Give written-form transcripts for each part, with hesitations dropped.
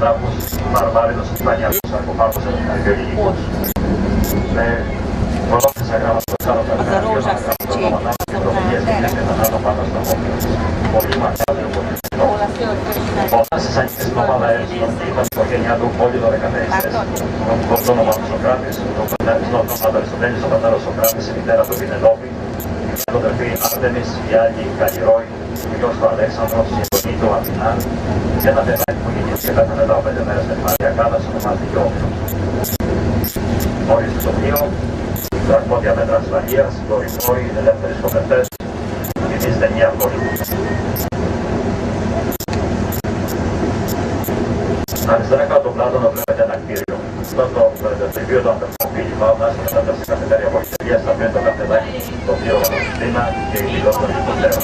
τάφους, βαρβάριδος, ισπανιακούς, σαρκοφάγους, αρχαιολογικούς. Με ολόκληρα γράμματα στο άλλο τα γράμματα, και προφυγές και μετανάτων πάνω στο χώρο. Πολύ μακάβριο, πολύ φυσικό. Όταν στις ανοιχτές στην ομάδα Εύσλον ήταν η οικογένειά του όλοι 12 το όνομα του Σοκράτης, το όνομα του Αριστοτέλης, ο πατέρας Σοκράτης, η μητέρα του Πινελόπη, η αδερφή Άρτεμις, οι άλλοι Καλλιρόη, ο γιος του Αλέξανδρος, η γονή του Αθηνά, και ένα παιδάκι που γεννήθηκε κατά μετά από 5 μέρες με τη Μαρία Κάλλας, ονομάζεται Γιώργο. Μόλις στο πλοίο, τα αρμόδια μέτρα ασφαλείας, δορυφόροι, ελεύθεροι σκοπευτές, θυμίζεται μια πόλη. Αριστερά κάτω των πλάτων βλέπετε ένα κτίριο. Αυτό το πληβείο του αδερφών Φίλιππα, βάζει μετά στην καφετέρια Πολυτελείας, θα βγαίνει το καφεδάκι, το οποίο Βαλαιστίνα και η πυλώνα του Κοντέρα.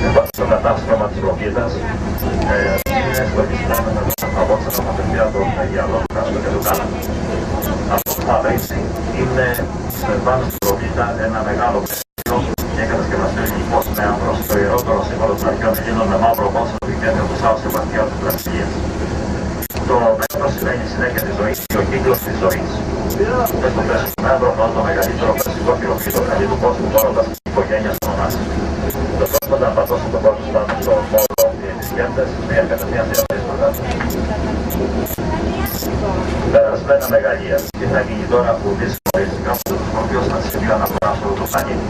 Υπάρχει το κατάστρωμα της Προκήτας, είναι στοχισμένο με τον απόψε των απευθεία των Αγιαλών, του Κάστρο και του Κάνα. Αυτό που θα βρήσει είναι πάνω στην Προκήτα ένα μεγάλο πτυχίο και κατασκευαστεί λιπός με άμπρος, το ιερότερο σύμβολο των αρχαίων Ελλήνων με μαύρο πόσο του κέντρο του Σάου Σεβαστιάου της Βραζιλίας. Το μέτρο σημαίνει συνέχεια της ζωής και ο κύκλος της ζωής. Στο πέσιμο μέτρο είναι το μεγαλύτερο περσικό χειροφύλλο καλή του κόσμου, τρώγοντας την οικογένεια στον ονάσει. Το πρώτο να πατώσουν τον κόσμο πάνω στο μόλο οι επισκέπτες, μια κατευθείαν διαθέσματα. Περασμένα μεγαλεία. Τι θα γίνει τώρα που δύσκολα οριστικά από τους σκορπιούς να σημείο αναφορά στο το πλανήτη.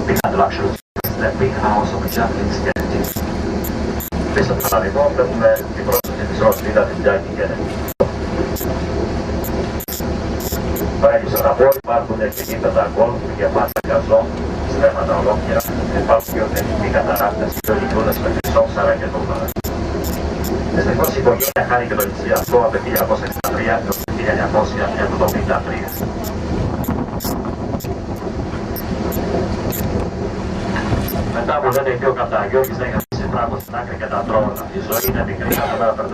Behind the luxurious that big house of a Japanese Kennedy. Πίσω από τον αριθμό βλέπουμε την πρόσθεση της Ροσλίδα της Jackie Kennedy. Πάλι στον απόρρι υπάρχουν και γήπεδα γκολφ, γεμάτα γκαζόν, στρέμματα ολόκληρα, υπάρχουν και οθετικοί καταράκτες και ολικρούδες με χρυσό, ψαρά και τούμπαρα. Δυστυχώς η οικογένεια χάνει και το νησιαστό από το 1963 έως το 1973. Μετά που λένε οι δύο κατά Γιώργης δεν είχαν συμφράγω στην άκρη και τα τρόλα. Η ζωή είναι μικρή, κάθε μέρα περνάει.